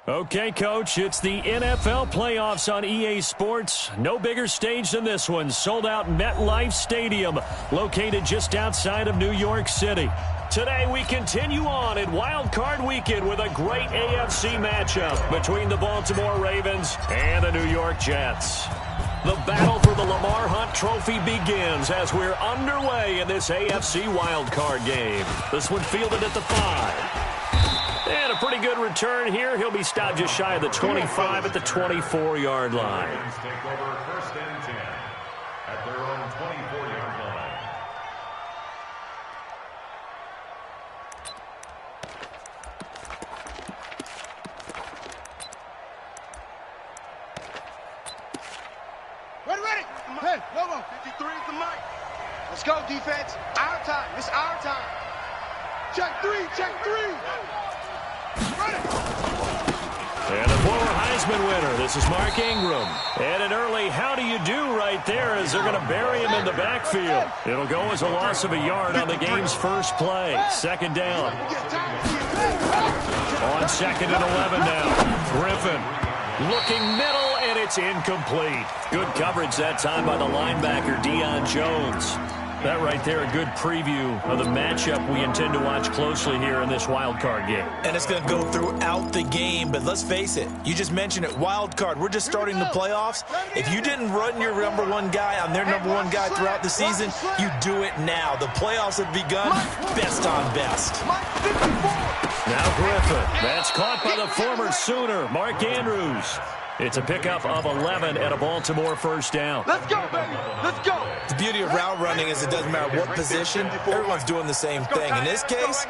Okay, Coach, it's the NFL playoffs on EA Sports. No bigger stage than this one. Sold out MetLife Stadium, located just outside of New York City. Today, we continue on in Wild Card Weekend with a great AFC matchup between the Baltimore Ravens and the New York Jets. The battle for the Lamar Hunt Trophy begins as we're underway in this AFC Wild Card game. This one fielded at the 5. And a pretty good return here. He'll be stopped just shy of the 25 at the 24-yard line. Take over first and 10 at their own 24-yard line. Ready. Hey, Lobo. 53 is the mic. Let's go, defense. Our time. It's our time. Check three. And a former Heisman winner. This is Mark Ingram. And an early how do you do right there as they're going to bury him in the backfield. It'll go as a loss of a yard on the game's first play. Second down. On second and 11 now. Griffin looking middle, and it's incomplete. Good coverage that time by the linebacker, Deion Jones. That right there, a good preview of the matchup we intend to watch closely here in this wild card game. And it's going to go throughout the game, but let's face it, you just mentioned it, wild card. We're just starting the playoffs. If you didn't run your number one guy on their number one guy throughout the season, you do it now. The playoffs have begun, best on best. Now Griffin, that's caught by the former Sooner, Mark Andrews. It's a pickup of 11 and a Baltimore first down. Let's go, baby. Let's go. The beauty of route running is it doesn't matter what position, everyone's doing the same thing. In this case,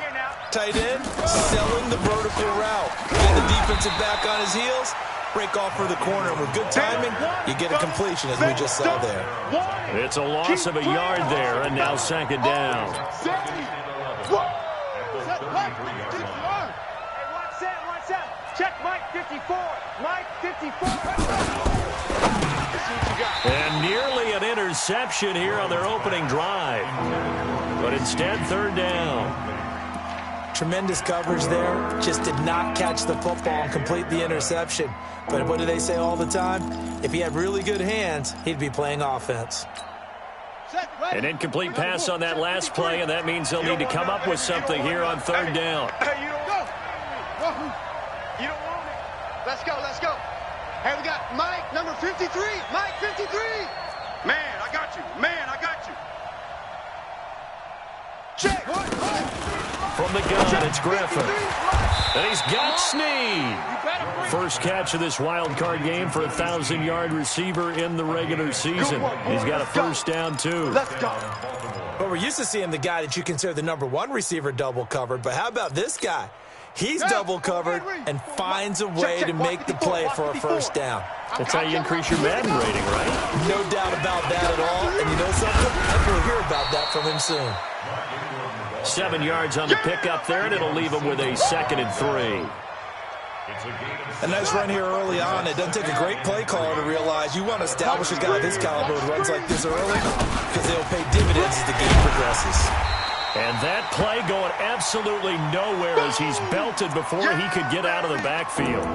tight end, selling the vertical route. Get the defensive back on his heels, break off for the corner. With good timing, you get a completion as we just saw there. It's a loss of a yard there, and now second down. Check Mike 54. Mike 54. And nearly an interception here on their opening drive. But instead, third down. Tremendous coverage there. Just did not catch the football and complete the interception. But what do they say all the time? If he had really good hands, he'd be playing offense. An incomplete pass on that last play, and that means they'll need to come up with something here on third down. You don't want it. Let's go. Hey, we got Mike, number 53. Mike, 53. Man, I got you. Check. From the gun, it's Griffin. And he's got Snead. First catch of this wild card game for a 1,000-yard receiver in the regular season. He's got a first down, too. Let's go. But we're used to seeing the guy that you consider the number one receiver double covered. But how about this guy? He's double covered and finds a way to make the play for a first down. That's how you increase your Madden rating, right? No doubt about that at all. And you know something? I think we'll hear about that from him soon. 7 yards on the pickup there, and it'll leave him with a 2nd and 3. A nice run here early on. It doesn't take a great play caller to realize you want to establish a guy of this caliber with runs like this early because they'll pay dividends as the game progresses. And that play going absolutely nowhere as he's belted before he could get out of the backfield.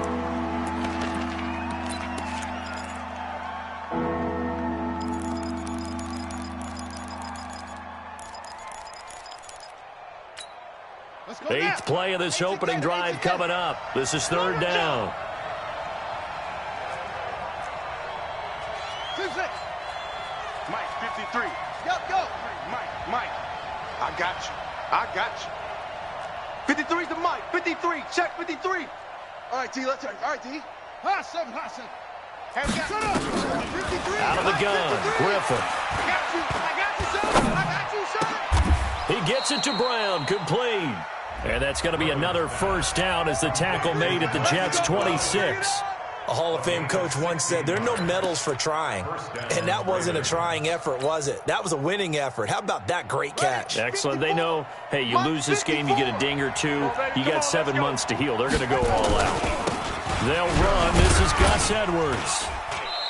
Eighth play of this opening drive coming up. This is third down. Mike, 53. Go. Mike. I got you. 53's the Mike. 53. Check 53. All right, D, let's turn. All right, D. Hot seven. Hey, we got 53. Out of the gun, 53. Griffin. I got you, son. He gets it to Brown, complete. And that's going to be another first down as the tackle made at the Jets' 26. A Hall of Fame coach once said, there are no medals for trying. And that wasn't a trying effort, was it? That was a winning effort. How about that great catch? Excellent. They know, hey, you lose this game, you get a ding or two. You got 7 months to heal. They're going to go all out. They'll run. This is Gus Edwards.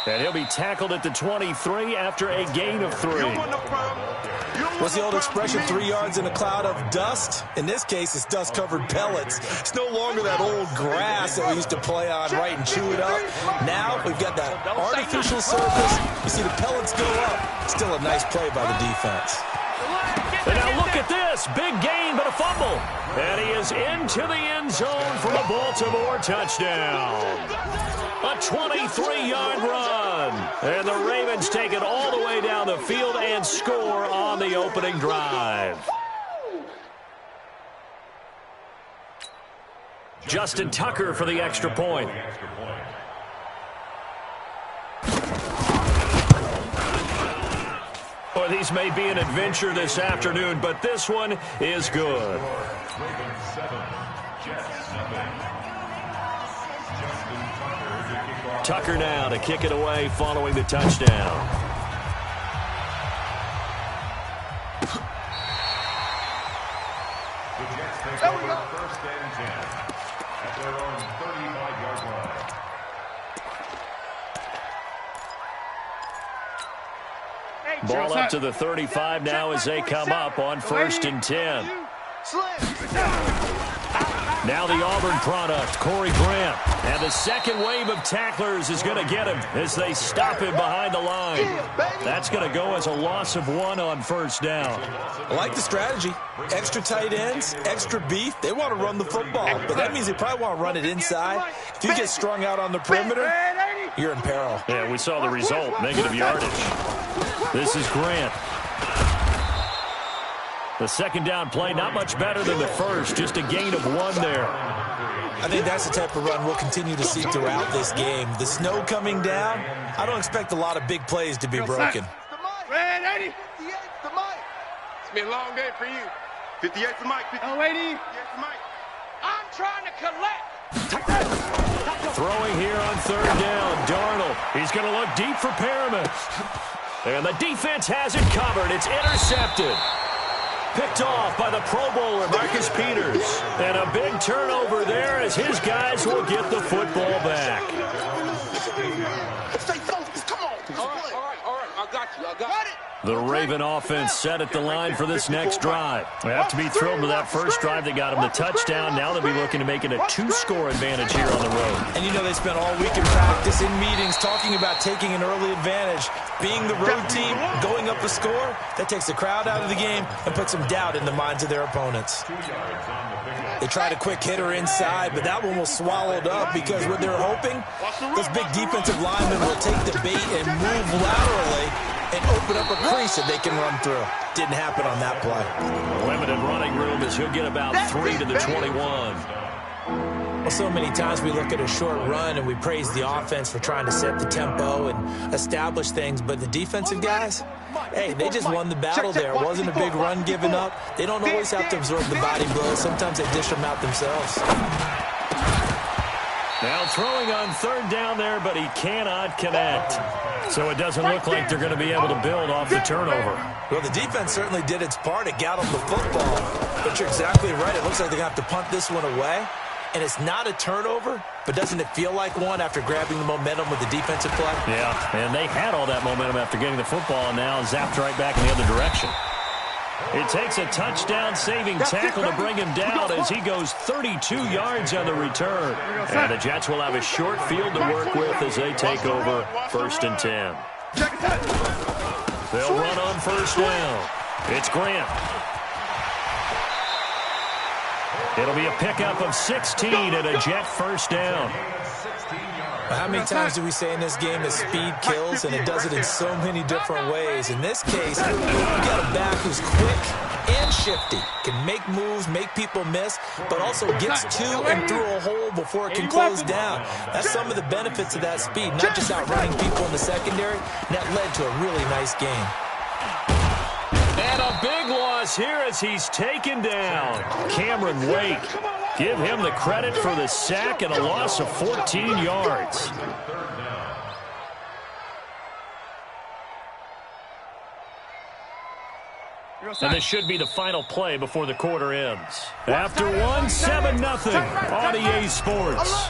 And he'll be tackled at the 23 after a gain of 3. You don't want no problem. You don't What's the old expression, 3 yards in a cloud of dust? In this case, it's dust-covered pellets. It's no longer that old grass that we used to play on, right, and chew it up. Now we've got that artificial surface. You see the pellets go up. Still a nice play by the defense. And now look at this. Big gain, but a fumble. And he is into the end zone for a Baltimore touchdown. A 23-yard run. And the Ravens take it all the way down the field and score on the opening drive. Justin Tucker for the extra point. Well, these may be an adventure this afternoon, but this one is good. Tucker now to kick it away following the touchdown. The Jets take over first and 10 at their own 35-yard line. Ball up to the 35 now as they come up on first and 10. Now the Auburn product, Corey Grant. And the second wave of tacklers is going to get him as they stop him behind the line. That's going to go as a loss of 1 on first down. I like the strategy. Extra tight ends, extra beef. They want to run the football, but that means they probably want to run it inside. If you get strung out on the perimeter, you're in peril. Yeah, we saw the result, negative yardage. This is Grant. The second down play, not much better than the first, just a gain of 1 there. I think that's the type of run we'll continue to see throughout this game. The snow coming down, I don't expect a lot of big plays to be broken. Red 80. 58's the mic. It's been a long day for you. 58's the mic. 80. 58's the mic. I'm trying to collect. Throwing here on third down, Darnold. He's going to look deep for Perriman. And the defense has it covered. It's intercepted. Picked off by the Pro Bowler, Marcus Peters. And a big turnover there as his guys will get the football back. Stay focused. Come on. All right. I got you. The Raven offense set at the line for this next drive. They have to be thrilled with that first drive that got them the touchdown. Now they'll be looking to make it a 2-score advantage here on the road. And you know they spent all week in practice, in meetings, talking about taking an early advantage. Being the road team, going up a score, that takes the crowd out of the game and puts some doubt in the minds of their opponents. They tried a quick hitter inside, but that one was swallowed up because what they're hoping, those big defensive linemen will take the bait and move laterally and open up a crease that they can run through. Didn't happen on that play. Limited running room as he'll get about 3 to the 21. Well, so many times we look at a short run and we praise the offense for trying to set the tempo and establish things, but the defensive guys, hey, they just won the battle there. It wasn't a big run given up. They don't always have to absorb the body blows. Sometimes they dish them out themselves. Now throwing on third down there, but he cannot connect. So it doesn't look like they're going to be able to build off the turnover. Well, the defense certainly did its part. It got them the football. But you're exactly right. It looks like they're going to have to punt this one away. And it's not a turnover, but doesn't it feel like one after grabbing the momentum with the defensive play? Yeah, and they had all that momentum after getting the football and now zapped right back in the other direction. It takes a touchdown-saving tackle to bring him down as he goes 32 yards on the return. And the Jets will have a short field to work with as they take over first and 10. They'll run on first down. It's Grant. It'll be a pickup of 16 and a Jet first down. How many times do we say in this game that speed kills, and it does it in so many different ways? In this case, we've got a back who's quick and shifty, can make moves, make people miss, but also gets to and through a hole before it can close down. That's some of the benefits of that speed, not just outrunning people in the secondary, and that led to a really nice game. And a big loss here as he's taken down. Cameron Wake. Give him the credit for the sack and a loss of 14 yards. And this should be the final play before the quarter ends. After one, 7-0 on EA Sports.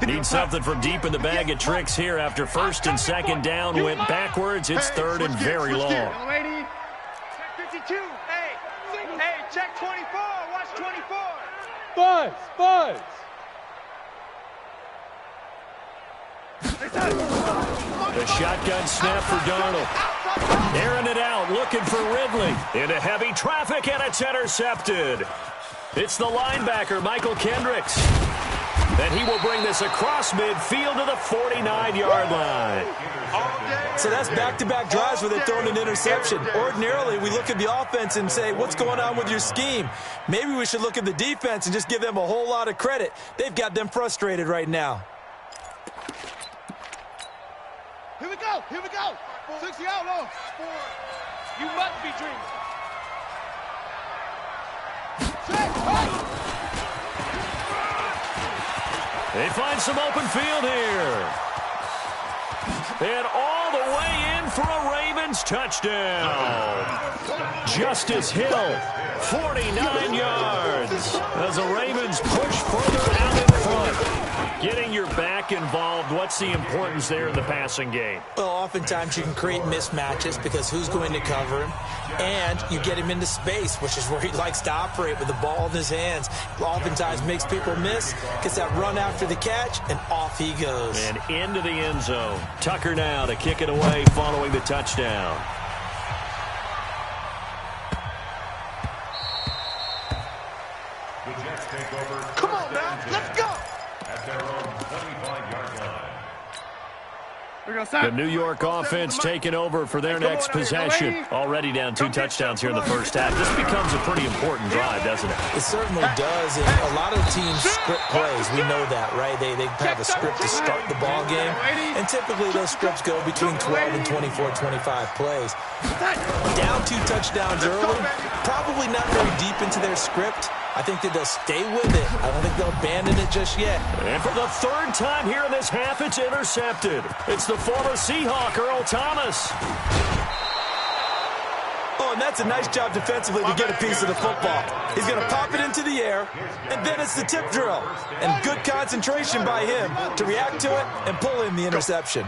Need something from deep in the bag of tricks here after first and second down went backwards. It's third and very long. Lady, check 52. Hey, check 24. Watch 24. Buzz. The shotgun snap for Darnold. Airing it out, looking for Ridley. Into heavy traffic, and it's intercepted. It's the linebacker, Michael Kendricks. And he will bring this across midfield to the 49-yard line. So that's back-to-back drives where they're throwing an interception. Ordinarily, we look at the offense and say, what's going on with your scheme? Maybe we should look at the defense and just give them a whole lot of credit. They've got them frustrated right now. Here we go. 60 out low. You must be dreaming. They find some open field here. And all the way in for a Ravens touchdown. Justice Hill, 49 yards. As the Ravens push further out in front. Getting your back involved, what's the importance there in the passing game? Well, oftentimes you can create mismatches because who's going to cover him? And you get him into space, which is where he likes to operate with the ball in his hands. Oftentimes makes people miss, gets that run after the catch, and off he goes. And into the end zone. Tucker now to kick it away following the touchdown. The Jets take over. Come on, man. Let's go. At their own 25-yard line. The New York offense taking over for their next possession. Already down 2 touchdowns here in the first half. This becomes a pretty important drive, doesn't it? It certainly does, and a lot of teams script plays. We know that, right? They have a script to start the ball game, and typically those scripts go between 12 and 24, 25 plays. Down 2 touchdowns early, probably not very deep into their script. I think that they'll stay with it. I don't think they'll abandon it just yet. And for the third time here in this half, it's intercepted. It's the former Seahawk, Earl Thomas. Oh, and that's a nice job defensively to get a piece of the football. He's going to pop it into the air, and then it's the tip drill. And good concentration by him to react to it and pull in the interception.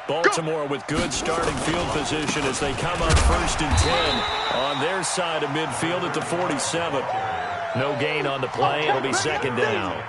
Baltimore with good starting field position as they come up first and 10 on their side of midfield at the 47. No gain on the play. It'll be second down.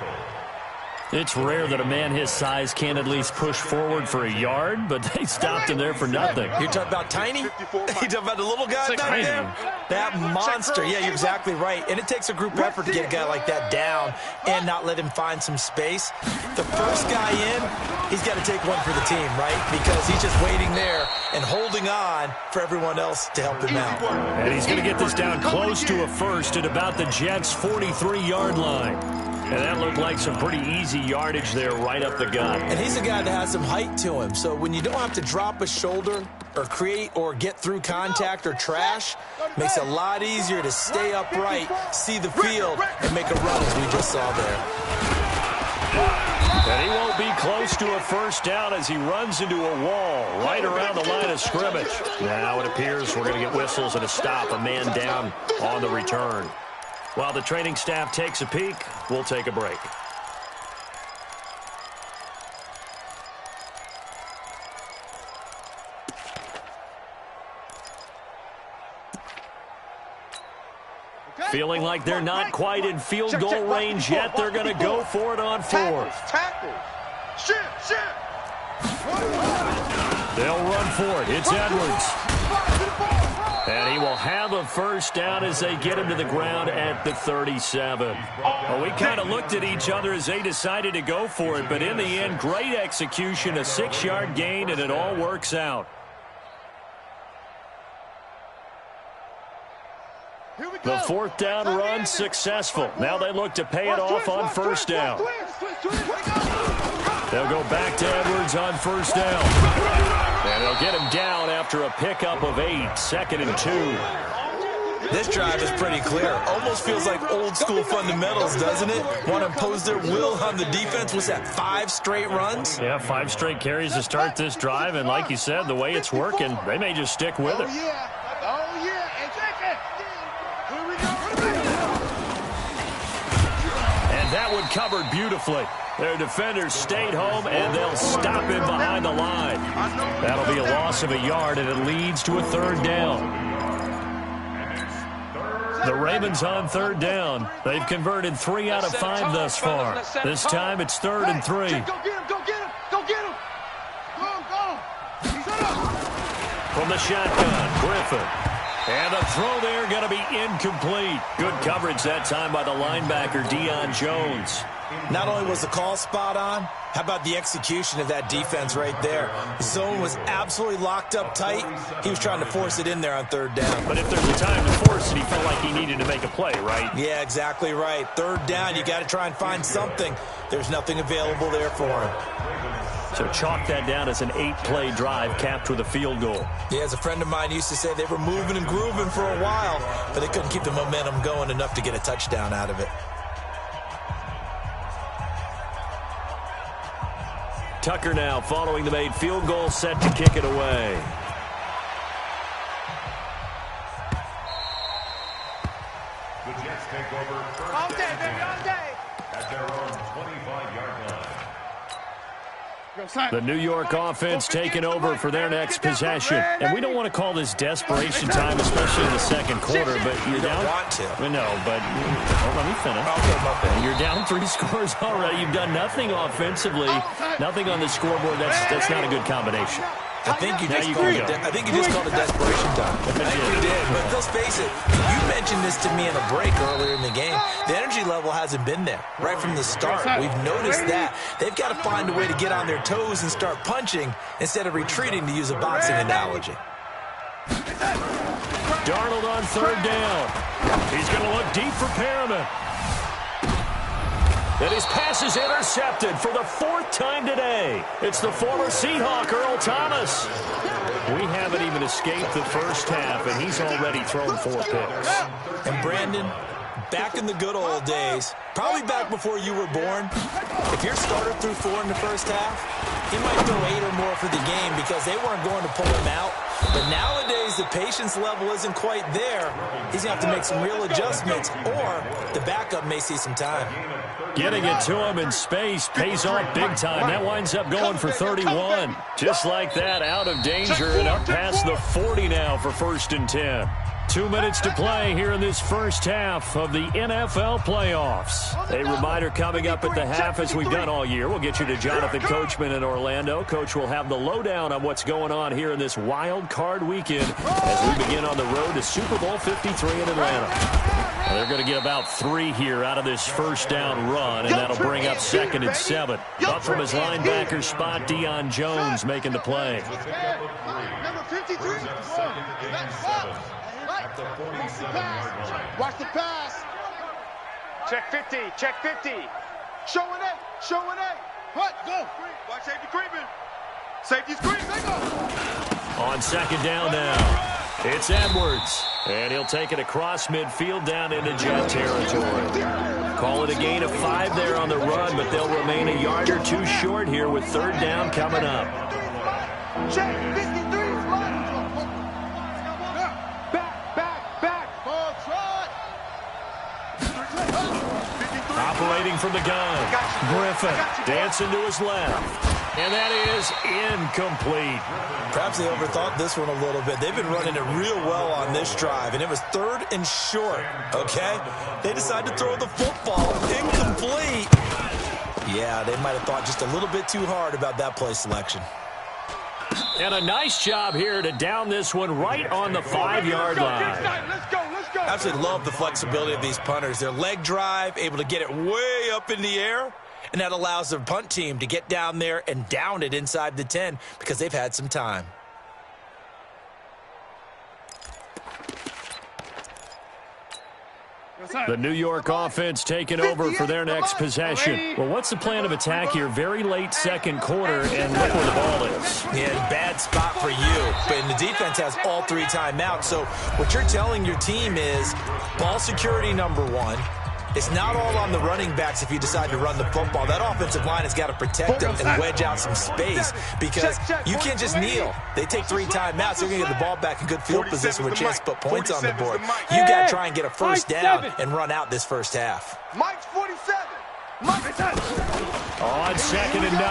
It's rare that a man his size can at least push forward for a yard, but they stopped him there for nothing. You're talking about tiny? You're talking about the little guy back there? That monster. Yeah, you're exactly right. And it takes a group effort to get a guy like that down and not let him find some space. The first guy in, he's got to take one for the team, right? Because he's just waiting there and holding on for everyone else to help him out. And he's going to get this down close to a first at about the Jets' 43-yard line. And that looked like some pretty easy yardage there right up the gut. And he's a guy that has some height to him. So when you don't have to drop a shoulder or create or get through contact or trash, makes it a lot easier to stay upright, see the field, and make a run as we just saw there. And he won't be close to a first down as he runs into a wall right around the line of scrimmage. Now it appears we're going to get whistles and a stop, a man down on the return. While the training staff takes a peek, we'll take a break. Feeling like they're not quite in field goal range yet. They're going to go for it on 4th. Tackle. Shit. They'll run for it. It's Edwards. And he will have a first down as they get him to the ground at the 37. Well, we kind of looked at each other as they decided to go for it, but in the end, great execution, a 6-yard gain, and it all works out. The 4th down run successful. Now they look to pay it off on first down. They'll go back to Edwards on first down. And they'll get him down after a pickup of 8, 2nd and 2. This drive is pretty clear. Almost feels like old school fundamentals, doesn't it? Want to impose their will on the defense. Was that 5 straight runs? Yeah, 5 straight carries to start this drive. And like you said, the way it's working, they may just stick with it. And that would covered beautifully. Their defenders stayed home, and they'll stop him behind the line. That'll be a loss of a yard, and it leads to a third down. The Ravens on third down. They've converted 3 out of 5 thus far. This time it's 3rd and 3. Go get him, go get him, go get him. Go. Set up. From the shotgun, Griffin. And the throw there going to be incomplete. Good coverage that time by the linebacker, Deion Jones. Not only was the call spot on, how about the execution of that defense right there? The zone was absolutely locked up tight. He was trying to force it in there on 3rd down. But if there's a time to force it, he felt like he needed to make a play, right? Yeah, exactly right. 3rd down, you got to try and find something. There's nothing available there for him. So chalk that down as an 8-play drive capped with a field goal. Yeah, as a friend of mine used to say, they were moving and grooving for a while, but they couldn't keep the momentum going enough to get a touchdown out of it. Tucker now following the made field goal, set to kick it away. The Jets take over first All day, baby, all day. at their own 25-yard line. The New York offense taking over for their next possession. And we don't want to call this desperation time, especially in the second quarter, but you're down. You don't want to. No, but let me finish. Okay, my bad. You're down 3 scores already. You've done nothing offensively, nothing on the scoreboard. That's not a good combination. I think you just called it desperation time. I think you did. But let's face it, you mentioned this to me in a break earlier in the game. The energy level hasn't been there right from the start. We've noticed that. They've got to find a way to get on their toes and start punching instead of retreating, to use a boxing analogy. Darnold on 3rd down. He's going to look deep for Perriman. And his pass is intercepted for the 4th time today. It's the former Seahawk, Earl Thomas. We haven't even escaped the first half, and he's already thrown 4 picks. And Brandon, back in the good old days, probably back before you were born, if your starter threw 4 in the first half, he might throw 8 or more for the game because they weren't going to pull him out. But nowadays, the patience level isn't quite there. He's going to have to make some real adjustments, or the backup may see some time. Getting it to him in space pays off big time. That winds up going for 31. Just like that, out of danger and up past the 40 now for 1st and 10. 2 minutes to play here in this first half of the NFL playoffs. A reminder coming up at the half, as we've done all year. We'll get you to Jonathan Coachman in Orlando. Coach will have the lowdown on what's going on here in this wild card weekend as we begin on the road to Super Bowl 53 in Atlanta. Well, they're going to get about 3 here out of this first down run, and that'll bring up 2nd and 7. Up from his linebacker spot, Deion Jones making the play. Number 53. Watch the pass. Check 50. Check 50. Showing A. Showing A. What? Go. Watch safety creeping. Safety's creeping. On 2nd down now, it's Edwards. And he'll take it across midfield down into Jet territory. Call it a gain of 5 there on the run, but they'll remain a yard or 2 short here with 3rd down coming up. Check 53. Operating from the gun, Griffin dancing to his left. And that is incomplete. Perhaps they overthought this one a little bit. They've been running it real well on this drive, and it was 3rd and short, okay? They decided to throw the football incomplete. Yeah, they might have thought just a little bit too hard about that play selection. And a nice job here to down this one right on the 5-yard line. Let's go. I absolutely love the flexibility of these punters. Their leg drive, able to get it way up in the air, and that allows the punt team to get down there and down it inside the 10 because they've had some time. The New York offense taking over for their next possession. Well, what's the plan of attack here? Very late second quarter, and look where the ball is. Yeah, bad spot for you. But the defense has all 3 timeouts. So what you're telling your team is ball security number 1. It's not all on the running backs if you decide to run the football. That offensive line has got to protect them and wedge out some space because you can't just kneel. They take 3 timeouts. They're going to get the ball back in good field position with a chance to put points on the board. You got to try and get a first down and run out this first half. Mike's 47. On 2nd and 9,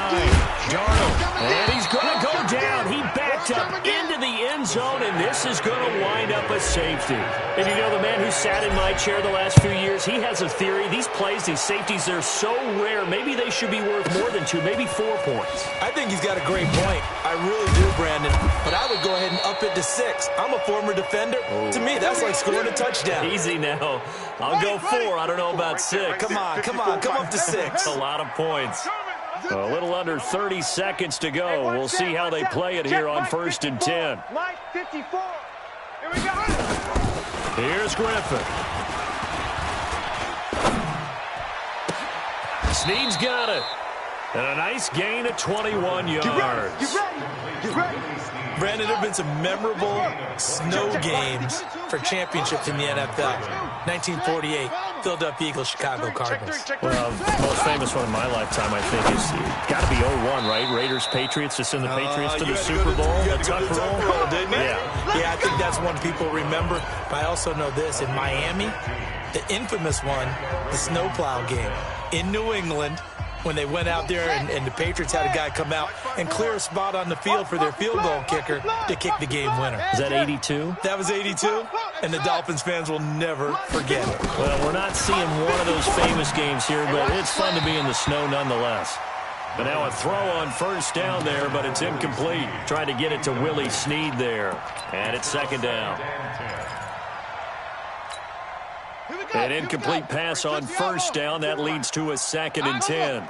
Darnold, and he's going to go down. He backed up into the end zone, and this is going to wind up a safety. And you know, the man who sat in my chair the last few years, he has a theory. These plays, these safeties, they're so rare. Maybe they should be worth more than 2, maybe 4 points. I think he's got a great point. I really do, Brandon. But I would go ahead and up it to 6. I'm a former defender. Oh. To me, that's like scoring a touchdown. Easy now. I'll go 4. I don't know about 6. Come on. Come up to 6. A lot of points. A little under 30 seconds to go. We'll see how they play it here on 1st and 10. Mike 54. Here we go. Here's Griffin. Snead's got it. And a nice gain of 21 yards. Get ready. Brandon, there have been some memorable snow games for championships in the NFL. 1948, Philadelphia Eagles, Chicago Cardinals. Well, the most famous one in my lifetime, I think, is got to be 01, right? Raiders, Patriots, to send the Patriots to the Super Bowl. You had to go to the Tuck Roll, didn't you? Yeah, I think that's one people remember. But I also know this. In Miami, the infamous one, the snowplow game. In New England, when they went out there and the Patriots had a guy come out and clear a spot on the field for their field goal kicker to kick the game winner. Is that 82? That was 82, and the Dolphins fans will never forget it. Well, we're not seeing one of those famous games here, but it's fun to be in the snow nonetheless. But now a throw on 1st down there, but it's incomplete. Trying to get it to Willie Snead there. And it's 2nd down. An incomplete pass on 1st down. That leads to a 2nd and 10.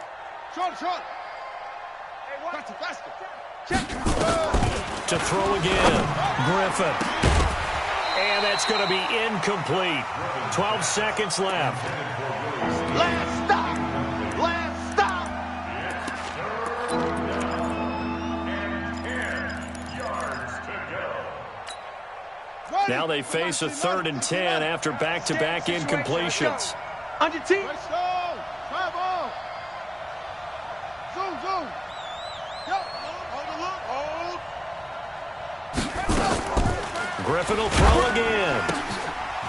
To throw again. Griffin. And that's going to be incomplete. 12 seconds left. Last stop. Now they face a 3rd and 10 after back-to-back incompletions. On your team. Griffin will throw again.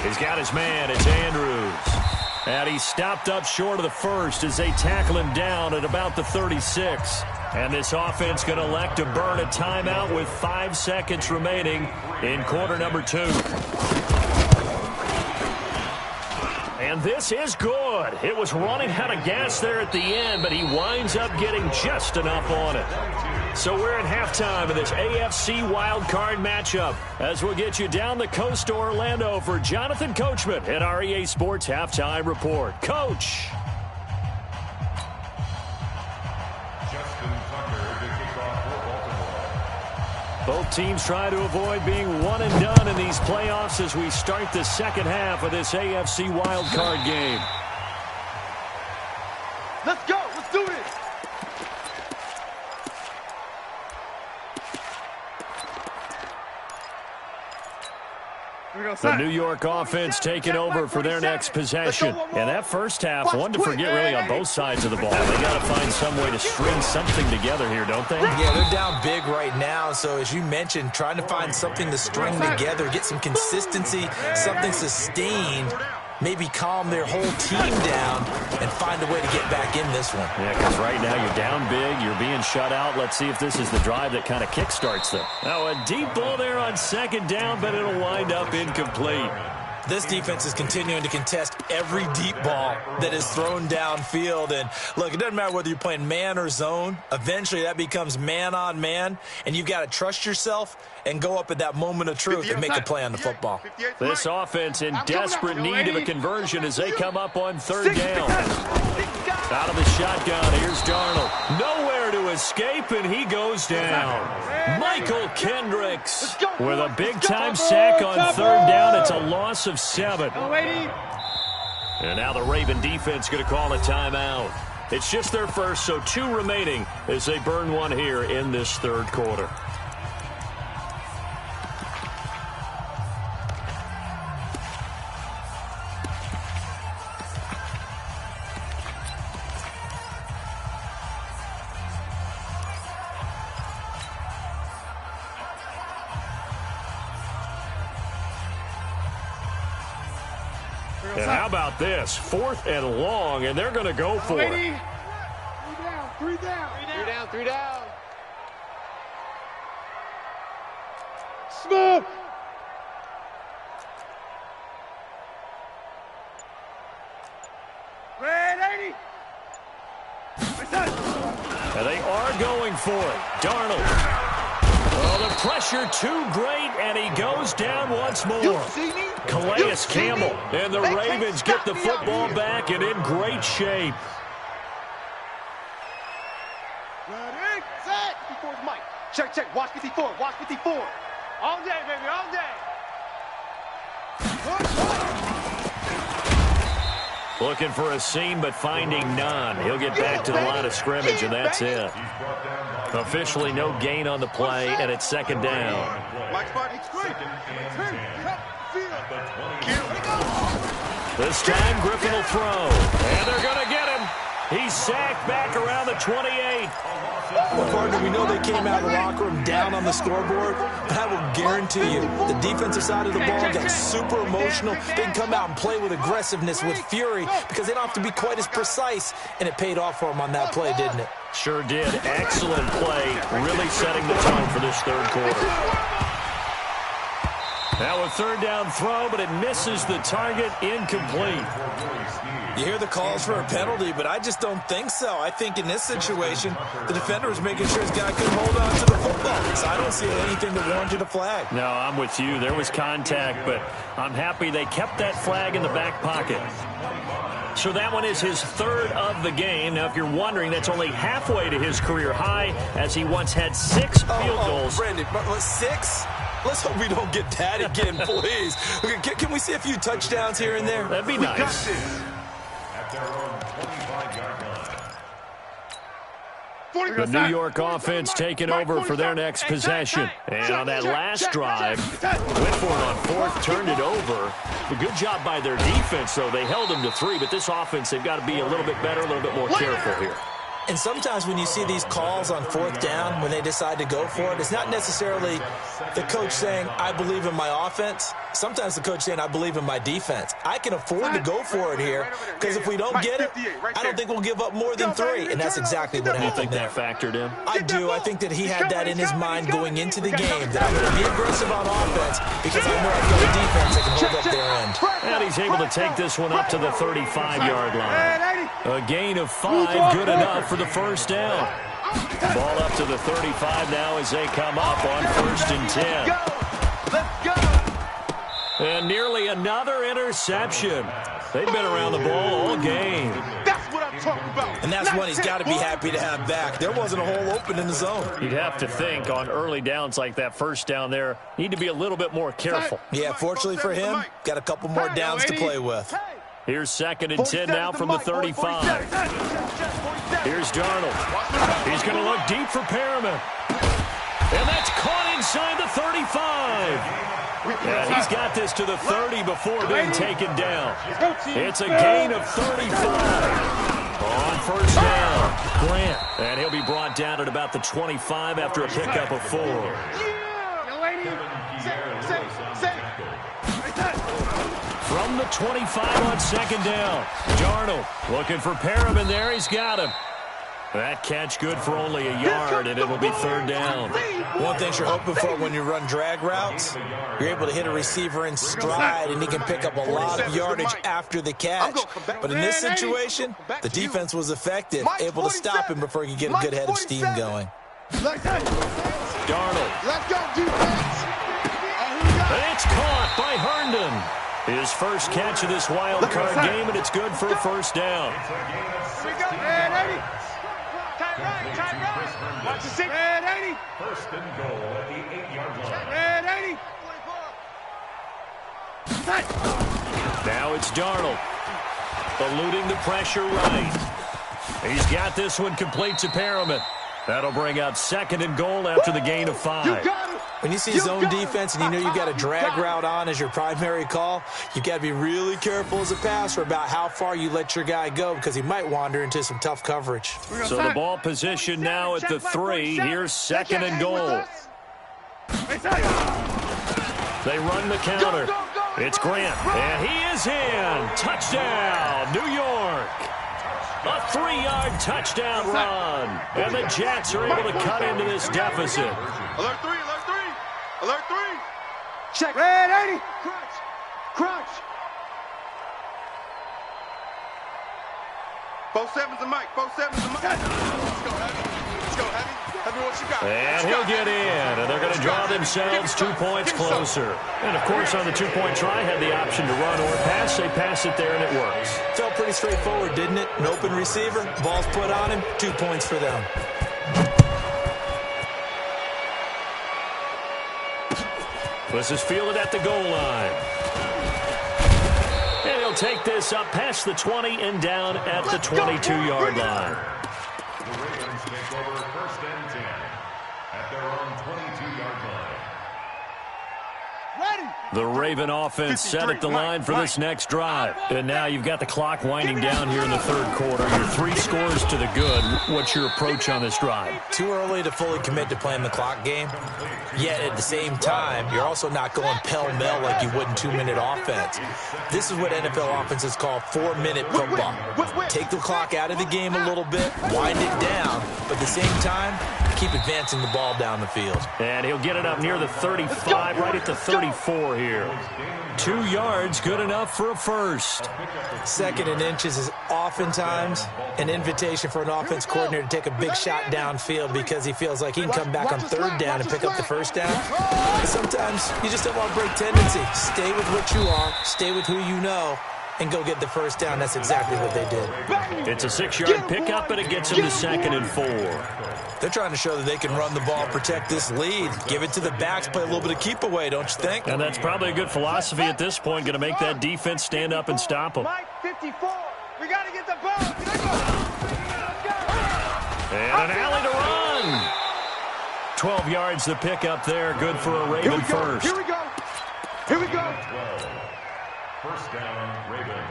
He's got his man. It's Andrews. And he stopped up short of the 1st as they tackle him down at about the 36. And this offense going to elect to burn a timeout with 5 seconds remaining in quarter number 2. And this is good. It was running out of gas there at the end, but he winds up getting just enough on it. So we're at halftime of this AFC wildcard matchup as we'll get you down the coast to Orlando for Jonathan Coachman at our EA Sports Halftime Report. Coach. Both teams try to avoid being one and done in these playoffs as we start the second half of this AFC wildcard game. Let's go. Let's do this. The New York offense taking over for their next possession. And that first half, one to forget really on both sides of the ball. They got to find some way to string something together here, don't they? Yeah, they're down big right now. So as you mentioned, trying to find something to string together, get some consistency, something sustained, maybe calm their whole team down and find a way to get back in this one. Yeah, because right now you're down big, you're being shut out. Let's see if this is the drive that kind of kickstarts them. Now a deep ball there on 2nd down, but it'll wind up incomplete. This defense is continuing to contest every deep ball that is thrown downfield. And look, it doesn't matter whether you're playing man or zone. Eventually that becomes man on man, and you've got to trust yourself and go up at that moment of truth and make a play on the football. This offense in desperate need of a conversion as they come up on 3rd down. Out of the shotgun, here's Darnold. Nowhere to escape, and he goes down. Michael Kendricks with a big-time sack on 3rd down. It's a loss of 7. And now the Raven defense going to call a timeout. It's just their first, so 2 remaining as they burn one here in this 3rd quarter. And how about this? 4th and long, and they're going to go for it. 3 down, 3 down. 3 down, 3 down. Smoke! Red 80. And they are going for it. Darnold. Oh, the pressure too great, and he goes down once more. Calais Campbell and the Ravens get the football back and in great shape. Ready, set. 54 is Mike. Check, check. Watch 54. Watch 54. All day, baby, all day. Looking for a seam, but finding none. He'll get back to the line of scrimmage, and that's it. Officially no gain on the play, and it's 2nd down. This time, Griffin will throw, and they're going to get him. He's sacked back around the 28. Well, partner, we know they came out of the locker room down on the scoreboard, but I will guarantee you the defensive side of the ball got super emotional. They can come out and play with aggressiveness, with fury, because they don't have to be quite as precise, and it paid off for them on that play, didn't it? Sure did. Excellent play, really setting the tone for this 3rd quarter. Now a 3rd down throw, but it misses the target, incomplete. You hear the calls for a penalty, but I just don't think so. I think in this situation, the defender is making sure his guy couldn't hold on to the football. So I don't see anything that warranted a flag. No, I'm with you. There was contact, but I'm happy they kept that flag in the back pocket. So that one is his 3rd of the game. Now, if you're wondering, that's only halfway to his career high, as he once had 6 field goals. Brandon, 6? Let's hope we don't get that again, please. Okay, can we see a few touchdowns here and there? That'd be nice. The New York offense taking over for their next possession. And on that last drive, went for it on 4th, turned it over. A good job by their defense, though. They held them to 3, but this offense, they've got to be a little bit better, a little bit more careful here. And sometimes when you see these calls on 4th down, when they decide to go for it, it's not necessarily the coach saying, I believe in my offense. Sometimes the coach saying, I believe in my defense. I can afford to go for it here, because if we don't get it, I don't think we'll give up more than 3. And that's exactly what happened. You think that factored in? I do. I think that he had that in his mind going into the game, that I'm going to be aggressive on offense because I know I've got a defense that can hold up their end. And he's able to take this one up to the 35-yard line. A gain of 5, good enough for the 1st down. Ball up to the 35 now as they come up on 1st and 10. Let's go. And nearly another interception. They've been around the ball all game. That's what I'm talking about. And that's one he's got to be happy to have back. There wasn't a hole open in the zone. You'd have to think on early downs like that 1st down there, need to be a little bit more careful. Yeah, fortunately for him, got a couple more downs to play with. Here's 2nd and 10 now from the 35. Here's Darnold. He's going to look deep for Perriman. And that's caught inside the 35. Yeah, he's got this to the 30 before being taken down. It's a gain of 35. On 1st down, Grant. And he'll be brought down at about the 25 after a pickup of 4. From the 25 on 2nd down, Darnold looking for Perriman there. He's got him. That catch good for only a yard, and it'll be 3rd down. One thing you're hoping for when you run drag routes, you're able to hit a receiver in stride, and he can pick up a lot of yardage after the catch. But in this situation, the defense was effective, able to stop him before he could get a good head of steam going. Darnold. Let's go, defense. And it's caught by Herndon. His first catch of this wild card game, and it's good for a 1st down. Watch the 6. Red 80. 1st and goal at the 8-yard line. Red 80. Now it's Darnold. Eluding the pressure right. He's got this one complete to Perriman. That'll bring up 2nd and goal after the gain of 5. When you see zone defense and you know you've got a drag route on as your primary call, you've got to be really careful as a passer about how far you let your guy go because he might wander into some tough coverage. So the ball position now at the 3. Here's 2nd and goal. They run the counter. It's Grant, and he is in. Touchdown, New York. A 3-yard touchdown run. And the Jets are able to cut into this deficit. Alert 3, alert 3. Alert 3. Check. Red 80. Crunch. Crunch. 4-7's a mic. 4-7's a mic. Let's go, Heavy. Let's go, Heavy. Heavy, what you got? And he'll get in, and they're going to draw themselves 2 points closer. And, of course, on the 2-point try, had the option to run or pass. They pass it there, and it works. Felt pretty straightforward, didn't it? An open receiver, ball's put on him, 2 points for them. This is fielded at the goal line. And he'll take this up past the 20 and down at the 22-yard line. The Ravens take over 1st and 10 at their own 22-yard line. Ready. The Raven offense set at the line for this next drive. And now you've got the clock winding down here in the 3rd quarter. You're 3 scores to the good. What's your approach on this drive? Too early to fully commit to playing the clock game. Yet at the same time, you're also not going pell-mell like you would in 2-minute offense. This is what NFL offenses call 4-minute football. Take the clock out of the game a little bit, wind it down, but at the same time, keep advancing the ball down the field. And he'll get it up near the 35, right at the 34 here. 2 yards, good enough for a first. 2nd and inches is oftentimes an invitation for an offense coordinator to take a big shot downfield because he feels like he can come back on 3rd down and pick up the first down. But sometimes you just don't want to break tendency. Stay with what you are, stay with who you know, and go get the first down. That's exactly what they did. It's a 6-yard pickup, and it gets them to 2nd and 4. They're trying to show that they can run the ball, protect this lead, give it to the backs, play a little bit of keep away, don't you think? And that's probably a good philosophy at this point, going to make that defense stand up and stop them. Mike 54. We got to get the ball. And an alley to run. 12 yards the pickup there, good for a Raven first. Here we go. Here we go. 12. 1st down, Ravens.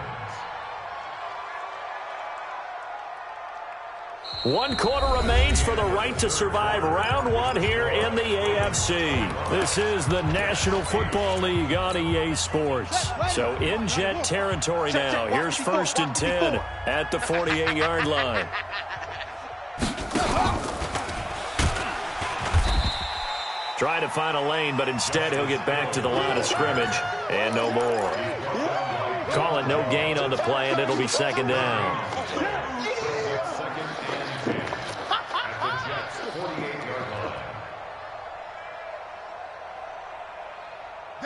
1 quarter remains for the right to survive round 1 here in the AFC. This is the National Football League on EA Sports. So in Jet territory now. Here's 1st and 10 at the 48-yard line. Trying to find a lane, but instead he'll get back to the line of scrimmage and no more. Call it no gain on the play, and it'll be 2nd down.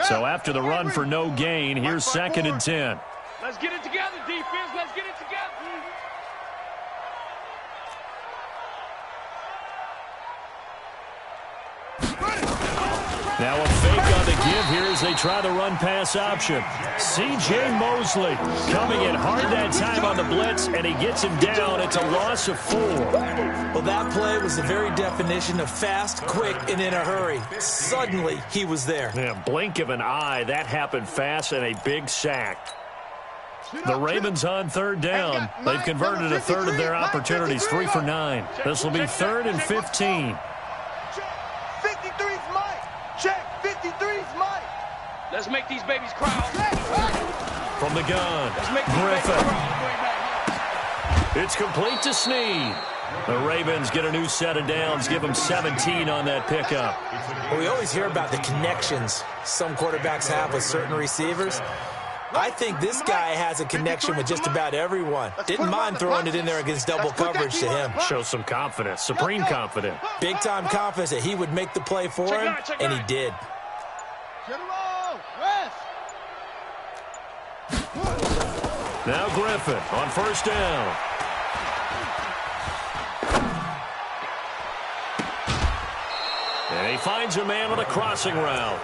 So after the run for no gain, here's 2nd and 10. Let's get it together, defense. Let's get it together. Now a fake on the give here as they try the run-pass option. C.J. Mosley coming in hard that time on the blitz, and he gets him down. It's a loss of 4. Well, that play was the very definition of fast, quick, and in a hurry. Suddenly, he was there. Yeah, blink of an eye. That happened fast, and a big sack. The Ravens on 3rd down. They've converted a third of their opportunities, 3 for 9. This will be 3rd and 15. 53's Mike. Check. 53's Mike. Let's make these babies cry. From the gun, Griffin. It's complete to Snead. The Ravens get a new set of downs, give them 17 on that pickup. Well, we always hear about the connections some quarterbacks have with certain receivers. I think this guy has a connection with just about everyone. Didn't mind throwing it in there against double coverage to him. Shows some confidence, supreme confidence. Big-time confidence that he would make the play for him, and he did. Now Griffin on 1st down. And he finds a man on a crossing route.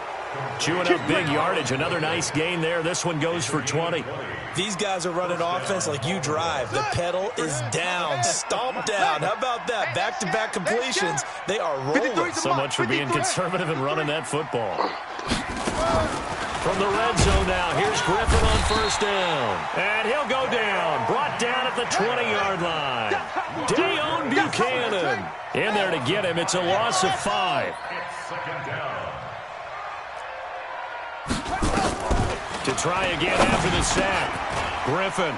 Chewing up big yardage. Another nice gain there. This one goes for 20. These guys are running offense like you drive. The pedal is down, stomped down. How about that? Back-to-back completions. They are rolling. So much for being conservative and running that football. From the red zone now, here's Griffin on 1st down. And he'll go down. Brought down at the 20-yard line. Dayon Buchanan in there to get him. It's a loss of 5. It's 2nd down. To try again after the sack. Griffin.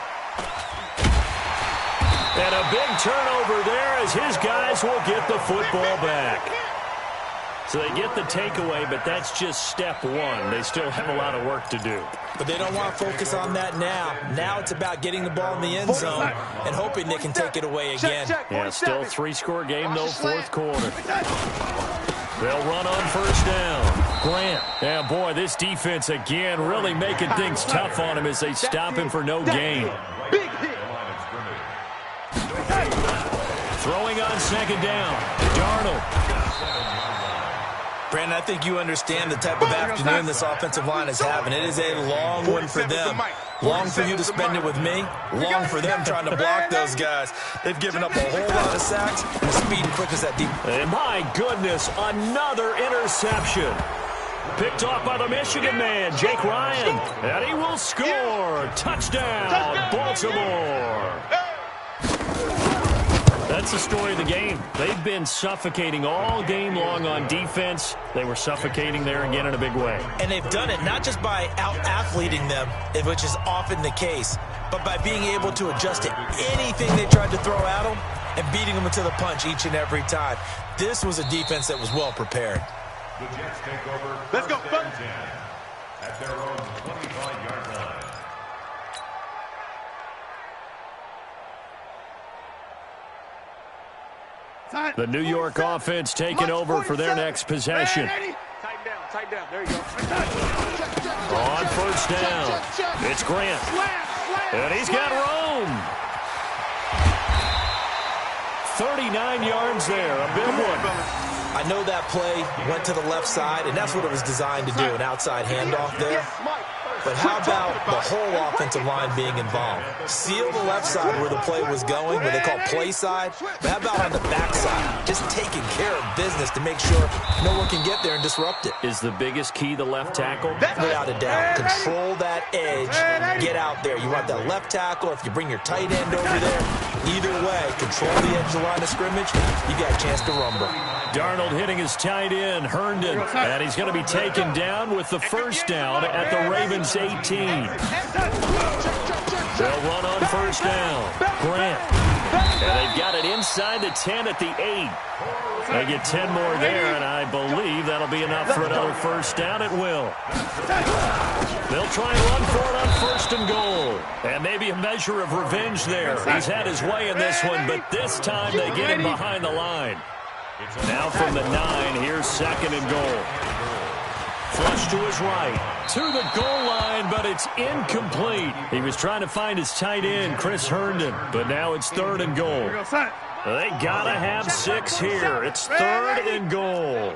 And a big turnover there as his guys will get the football back. So they get the takeaway, but that's just step one. They still have a lot of work to do. But they don't want to focus on that now. Now it's about getting the ball in the end zone and hoping they can take it away again. Yeah, still 3-score game, though, fourth quarter. They'll run on first down. Grant. Yeah, boy, this defense again really making things tough on him as they stop him for no gain. Big hit. Throwing on second down. Darnold. Brandon, I think you understand the type of afternoon this offensive line is having. It is a long one for them. Long for you to spend it with me. Long for them trying to block those guys. They've given up a whole lot of sacks and the speed and quickness that deep. And my goodness, another interception. Picked off by the Michigan man, Jake Ryan. And he will score. Touchdown, Baltimore. That's the story of the game. They've been suffocating all game long on defense. They were suffocating there again in a big way. And they've done it not just by out-athleting them, which is often the case, but by being able to adjust to anything they tried to throw at them and beating them to the punch each and every time. This was a defense that was well prepared. The Jets take over. Let's go, first and 10 at their own 25-yard line. The New York offense taking over for their next possession. Tighten down. There you go. On first down, it's Grant. And he's got room. 39 yards there, a big one. I know that play went to the left side, and that's what it was designed to do, an outside handoff there. But how about the whole offensive line being involved? Seal the left side where the play was going, what they call play side. But how about on the back side? Just taking care of business to make sure no one can get there and disrupt it. Is the biggest key the left tackle? Without a doubt. Control that edge. Get out there. You want that left tackle. If you bring your tight end over there, either way, control the edge of the line of scrimmage, you got a chance to rumble. Darnold hitting his tight end, Herndon. And he's going to be taken down with the first down at the Ravens 18. They'll run on first down. Grant. And they've got it inside the 10 at the 8. They get 10 more there, and I believe that'll be enough for another first down. It will. They'll try and run for it on first and goal. And maybe a measure of revenge there. He's had his way in this one, but this time they get him behind the line. Now from the 9, here's second and goal. Flush to his right, to the goal line, but it's incomplete. He was trying to find his tight end, Chris Herndon, but now it's third and goal. They gotta have 6 here. It's third and goal.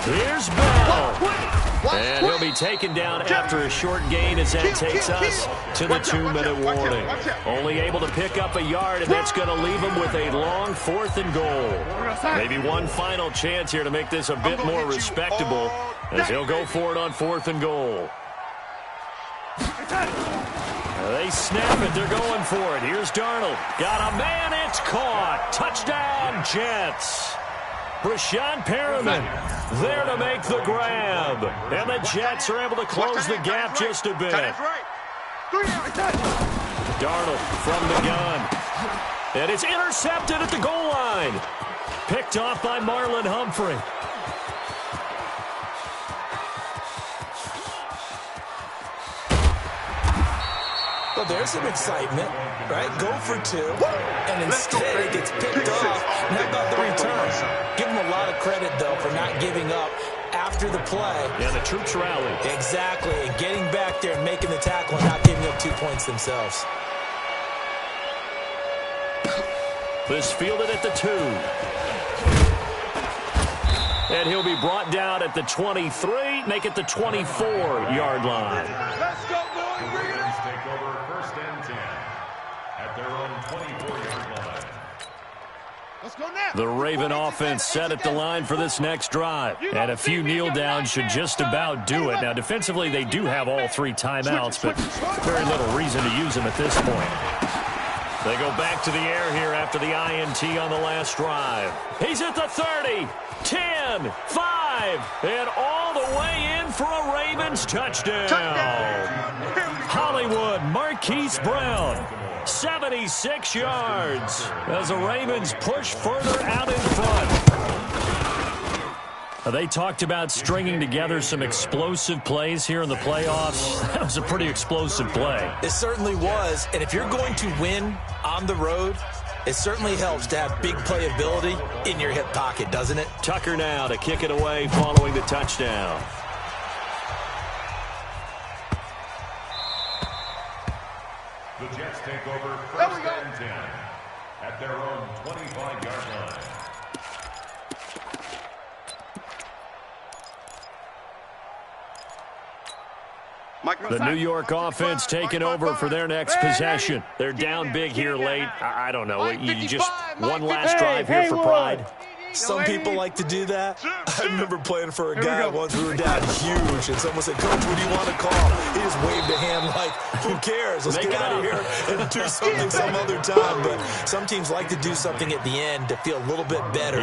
Here's Bell. And he'll be taken down after a short gain as that takes us to the 2-minute warning. Only able to pick up a yard, and that's going to leave him with a long 4th and goal. Maybe one final chance here to make this a bit more respectable as he'll go for it on 4th and goal. They snap it. They're going for it. Here's Darnold. Got a man. It's caught. Touchdown, Jets. Brashad Perriman there to make the grab. And the Jets are able to close the gap just a bit. Darnold from the gun. And it's intercepted at the goal line. Picked off by Marlon Humphrey. Well, there's some excitement, right? Go for 2, and instead it gets picked off. And how about the return? Give them a lot of credit, though, for not giving up after the play. Yeah, the troops rallied. Exactly, and getting back there and making the tackle and not giving up 2 points themselves. This fielded at the 2. And he'll be brought down at the 23, make it the 24-yard line. Let's go, boys. Bring it up. Take over first and 10 at their own 24-yard line. Let's go now. The Raven offense set at the line for this next drive. And a few kneel downs should just about do it. Now, defensively, they do have all 3 timeouts, but very little reason to use them at this point. They go back to the air here after the INT on the last drive. He's at the 30, 10, 5, and all the way in for a Ravens touchdown. Hollywood Marquise Brown, 76 yards as the Ravens push further out in front. They talked about stringing together some explosive plays here in the playoffs. That was a pretty explosive play. It certainly was, and if you're going to win on the road, it certainly helps to have big playability in your hip pocket, doesn't it? Tucker now to kick it away following the touchdown. The Jets take over first and 10 at their own 25-yard line. The New York offense taking over for their next possession. They're down big here late. I don't know. You just one last drive here for pride. Some people like to do that. I remember playing for a guy once. We were down huge, and someone said, "Coach, what do you want to call?" He just waved a hand like, "Who cares? Let's get out of here and do something some other time." But some teams like to do something at the end to feel a little bit better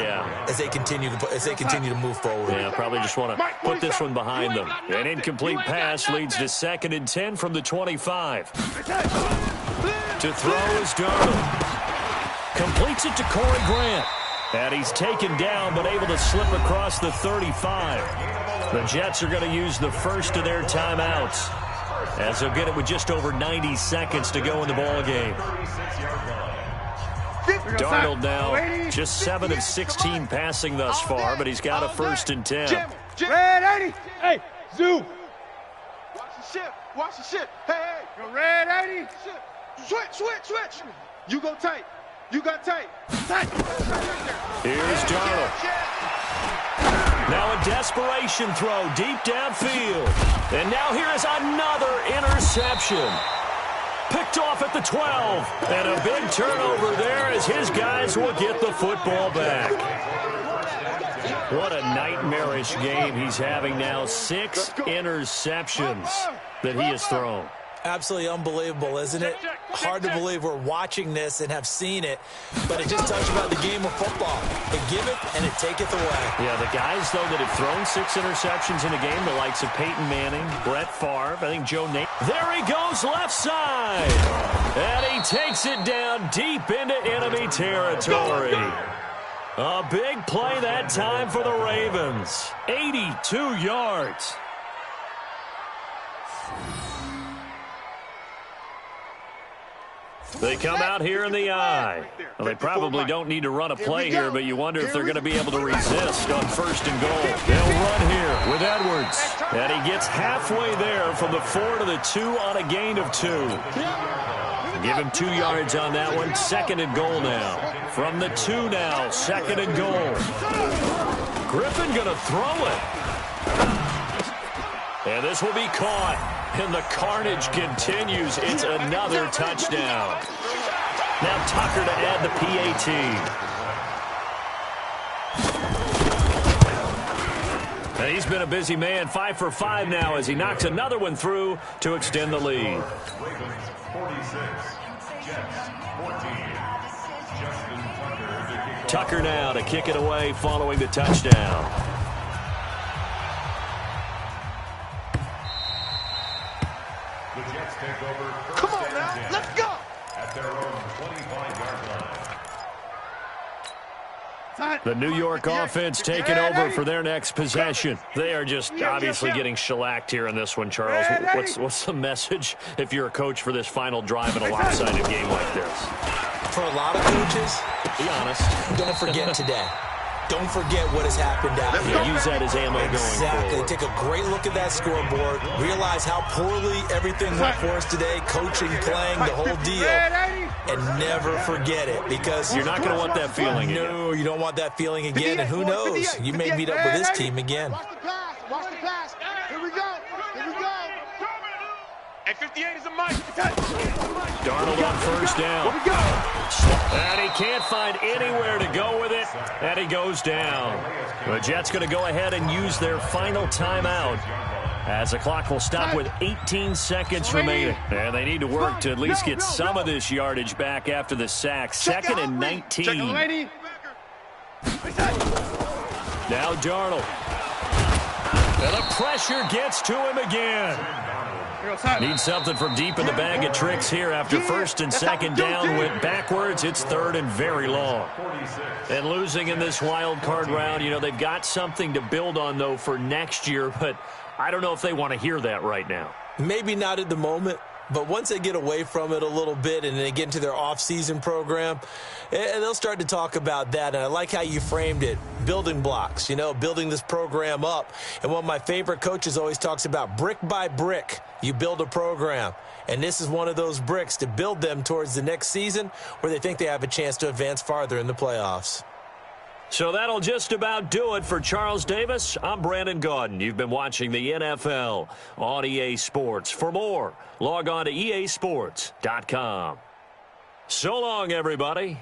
as they continue to move forward. Yeah, probably just want to put this one behind them. An incomplete pass leads to 2nd and 10 from the 25. To throw is Darnold. Completes it to Corey Grant. And he's taken down, but able to slip across the 35. The Jets are going to use the first of their timeouts, as they'll get it with just over 90 seconds to go in the ballgame. Darnold now just 7 of 16 passing thus far, but he's got a 1st and 10. Red 80. Hey, Zoo. Watch the ship. Watch the ship. Hey. Go red 80. Switch. You go tight. You got tight. Here's Darnold. Now a desperation throw deep downfield. And now here is another interception. Picked off at the 12. And a big turnover there as his guys will get the football back. What a nightmarish game he's having now. 6 interceptions that he has thrown. Absolutely unbelievable, isn't it? Hard to believe we're watching this and have seen it, but it just tells you about the game of football. It giveth and it taketh away. Yeah, the guys, though, that have thrown 6 interceptions in a game, the likes of Peyton Manning, Brett Favre, I think Joe Nate. There he goes, left side. And he takes it down deep into enemy territory. A big play that time for the Ravens. 82 yards. They come out here in the eye. Well, they probably don't need to run a play here, but you wonder if they're going to be able to resist on 1st and goal. They'll run here with Edwards. And he gets halfway there from the 4 to the 2 on a gain of 2. Give him 2 yards on that one. 2nd and goal now. From the 2 now, 2nd and goal. Griffin going to throw it. And this will be caught. And the carnage continues. It's another touchdown. Now Tucker to add the PAT. And he's been a busy man. 5 for 5 now as he knocks another one through to extend the lead. Ravens 46, Jets 14. Tucker now to kick it away following the touchdown. The Jets take over first Come on and now. 10 Let's go. at their own 25-yard line. The New York offense taking over for their next possession. They are just obviously getting shellacked here in this one, Charles. What's the message if you're a coach for this final drive in a lopsided game like this? For a lot of coaches, be honest, don't forget today. Don't forget what has happened out here. Use that as ammo going forward. Take a great look at that scoreboard. Realize how poorly everything went for us today. Coaching, playing, the whole deal. And never forget it, because you're not going to want that feeling again. No, you don't want that feeling again. And who knows? You may meet up with this team again. Watch the pass. Watch the pass. Here we go. Here we go. And 58 is a mic. Darnold on 1st down. Here we go. And he can't find anywhere to go with it. And he goes down. The Jets going to go ahead and use their final timeout As the clock will stop with 18 seconds remaining. And they need to work to at least get some of this yardage back after the sack. 2nd and 19. Now Darnold. And the pressure gets to him again. Needs something from deep in the bag of tricks here after 1st and 2nd down. Went backwards. It's 3rd and very long. And losing in this wild card round, you know, they've got something to build on, though, for next year. But I don't know if they want to hear that right now. Maybe not at the moment, but once they get away from it a little bit and they get into their off-season program, they'll start to talk about that. And I like how you framed it, building blocks, you know, building this program up. And one of my favorite coaches always talks about brick by brick, you build a program. And this is one of those bricks to build them towards the next season where they think they have a chance to advance farther in the playoffs. So that'll just about do it for Charles Davis. I'm Brandon Gaudin. You've been watching the NFL on EA Sports. For more, log on to easports.com. So long, everybody.